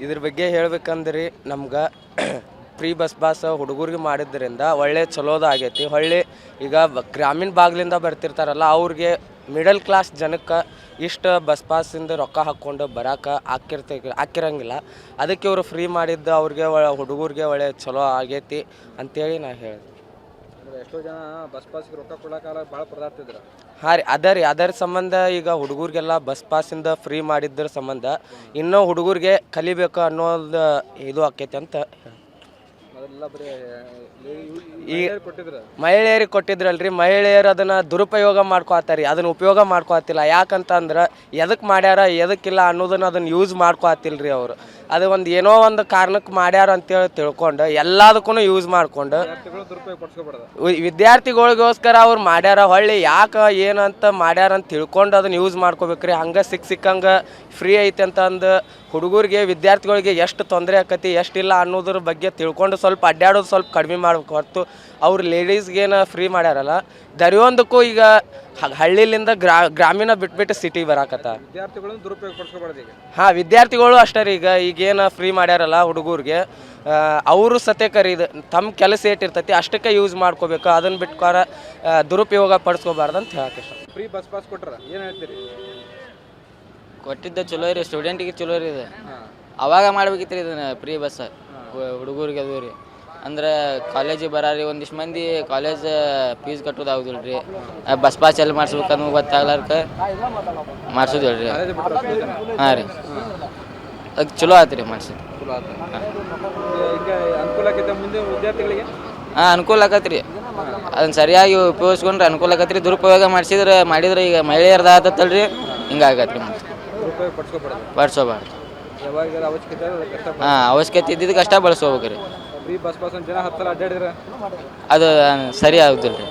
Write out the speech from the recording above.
ಇದ್ರ ಬಗ್ಗೆ ಹೇಳ್ಬೇಕಂದ್ರಿ ನಮ್ಗೆ ಫ್ರೀ ಬಸ್ ಹುಡುಗರಿಗೆ ಮಾಡಿದ್ರಿಂದ ಒಳ್ಳೆ ಚಲೋದು ಆಗೈತಿ. ಹೊಳ್ಳಿ ಈಗ ಗ್ರಾಮೀಣ ಭಾಗದಿಂದ ಬರ್ತಿರ್ತಾರಲ್ಲ ಅವ್ರಿಗೆ ಮಿಡಲ್ ಕ್ಲಾಸ್ ಜನಕ್ಕೆ ಇಷ್ಟು ಬಸ್ ಪಾಸಿಂದ ರೊಕ್ಕ ಹಾಕ್ಕೊಂಡು ಬರೋಕೆ ಹಾಕಿರಂಗಿಲ್ಲ. ಅದಕ್ಕೆ ಇವರು ಫ್ರೀ ಮಾಡಿದ್ದು ಅವ್ರಿಗೆ ಹುಡುಗರಿಗೆ ಒಳ್ಳೆ ಚಲೋ ಆಗೈತಿ ಅಂತೇಳಿ ನಾ ಹೇಳಿದೆ. ಎಷ್ಟೋ ಜನ ಬಸ್ ಪಾಸ್ಗೆ ರೊಕ್ಕ ಕೊಡೋಕ್ಕಾಗ ಭಾಳ ಪರದಾಡ್ತಿದ್ರು. ಹಾಂ ರೀ, ಅದರ ಸಂಬಂಧ ಈಗ ಹುಡುಗರಿಗೆಲ್ಲ ಬಸ್ ಪಾಸಿಂದ ಫ್ರೀ ಮಾಡಿದ್ರ ಸಂಬಂಧ ಇನ್ನೂ ಹುಡುಗರಿಗೆ ಕಲಿಬೇಕು ಅನ್ನೋದು ಇದು ಆಕೈತಿ ಅಂತ ಮಹಿಳೆಯರಿಗೆ ಕೊಟ್ಟಿದ್ರಲ್ರಿ. ಮಹಿಳೆಯರು ಅದನ್ನು ದುರುಪಯೋಗ ಮಾಡ್ಕೊತಾರೆ, ಅದನ್ನು ಉಪಯೋಗ ಮಾಡ್ಕೊತಿಲ್ಲ. ಯಾಕಂತಂದ್ರೆ ಎದಕ್ಕೆ ಮಾಡ್ಯಾರ ಎದಕ್ಕಿಲ್ಲ ಅನ್ನೋದನ್ನ ಅದನ್ನು ಯೂಸ್ ಮಾಡ್ಕೊತಿಲ್ರಿ ಅವರು. ಅದು ಒಂದು ಏನೋ ಒಂದು ಕಾರಣಕ್ಕೆ ಮಾಡ್ಯಾರ ಅಂತೇಳಿ ತಿಳ್ಕೊಂಡು ಎಲ್ಲದಕ್ಕೂ ಯೂಸ್ ಮಾಡ್ಕೊಂಡು ವಿದ್ಯಾರ್ಥಿಗಳಿಗೋಸ್ಕರ ಅವ್ರು ಮಾಡ್ಯಾರ. ಹೊಳ್ಳಿ ಯಾಕೆ ಏನಂತ ಮಾಡ್ಯಾರ ಅಂತ ತಿಳ್ಕೊಂಡು ಅದನ್ನು ಯೂಸ್ ಮಾಡ್ಕೋಬೇಕ್ರಿ. ಹಂಗೆ ಸಿಕ್ಕಂಗೆ ಫ್ರೀ ಐತೆ ಅಂತಂದು ಹುಡುಗರಿಗೆ ವಿದ್ಯಾರ್ಥಿಗಳಿಗೆ ಎಷ್ಟು ತೊಂದರೆ ಆಕತಿ ಎಷ್ಟಿಲ್ಲ ಅನ್ನೋದ್ರ ಬಗ್ಗೆ ತಿಳ್ಕೊಂಡು ಸ್ವಲ್ಪ ಅಡ್ಡಾಡೋದು ಸ್ವಲ್ಪ ಕಡಿಮೆ ಮಾಡ್ಬೇಕು ಹೊರತು ಅವ್ರು ಲೇಡೀಸ್ಗೇನು ಫ್ರೀ ಮಾಡ್ಯಾರಲ್ಲ ದರಿಯೊಂದಕ್ಕೂ ಈಗ ಹಳ್ಳಿಲಿಂದ ಗ್ರಾಮೀಣ ಬಿಟ್ಬಿಟ್ಟು ಸಿಟಿಗೆ ಬರಾಕತ್ತ. ಹಾಂ, ವಿದ್ಯಾರ್ಥಿಗಳು ಅಷ್ಟೇ ರೀ. ಈಗೇನು ಫ್ರೀ ಮಾಡ್ಯಾರಲ್ಲ ಹುಡುಗರಿಗೆ ಅವರು ಸತ್ಯಕರಿ ಇದು ತಮ್ಮ ಕೆಲಸ ಏಟಿರ್ತೈತಿ ಅಷ್ಟಕ್ಕೆ ಯೂಸ್ ಮಾಡ್ಕೋಬೇಕು. ಅದನ್ನು ಬಿಟ್ಕೊರ ದುರುಪಯೋಗ ಪಡಿಸ್ಕೋಬಾರ್ದು ಅಂತ ಹೇಳಕ್ಕೆ ಇಷ್ಟ. ಫ್ರೀ ಬಸ್ ಪಾಸ್ ಕೊಟ್ರ ಏನು ಹೇಳ್ತೀರಿ? ಕೊಟ್ಟಿದ್ದ ಚಲೋ ರೀ, ಸ್ಟೂಡೆಂಟಿಗೆ ಚಲೋ ರೀ ಇದು. ಅವಾಗ ಮಾಡ್ಬೇಕಿತ್ತು ರೀ ಇದನ್ನು ಫ್ರೀ ಬಸ್ ಹುಡುಗರಿಗೆ. ಅದು ರೀ ಅಂದ್ರೆ ಕಾಲೇಜಿಗೆ ಬರಾರಿ ಒಂದಿಷ್ಟು ಮಂದಿ ಕಾಲೇಜ್ ಫೀಸ್ ಕಟ್ಟೋದು ಆಗುದಿಲ್ಲ ರೀ. ಬಸ್ ಪಾಸ್ ಎಲ್ಲಿ ಮಾಡಿಸ್ಬೇಕನ್ನೋ ಗೊತ್ತಾಗ್ಲಾರ್ಕ ಮಾಡಿಸೋದಿಲ್ಲ ರೀ. ಹಾಂ ರೀ, ಅದಕ್ಕೆ ಚಲೋ ಆಯ್ತು ರೀ ಮಾಡಿಸಿದ್ದು. ಹಾಂ, ಅನುಕೂಲ ಆಗತ್ತೆ ರೀ. ಅದನ್ನು ಸರಿಯಾಗಿ ಉಪಯೋಗಿಸ್ಕೊಂಡ್ರೆ ಅನುಕೂಲ ಆಗತ್ತೆ ರೀ. ದುರುಪಯೋಗ ಮಾಡಿದ್ರೆ ಈಗ ಮಹಿಳೆಯರ್ದು ಆದತ್ತಲ್ರಿ, ಹಿಂಗಾಗತ್ತೆ ರೀ. ಬಳಸೋಬಾರ್ದು. ಹಾಂ, ಅವಶ್ಯಕತೆ ಇದ್ದಿದ್ದಕ್ಕೆ ಅಷ್ಟೇ ಬಳಸ್ಕೋಬೇಕು ರೀ. ಫ್ರೀ ಬಸ್ ಪಾಸ್ ಜನ 10 ಸಲ ಅಡ್ಡಾಡಿದ್ರೆ ಅದು ಸರಿ ಆಗುದಿಲ್ಲ ರೀ.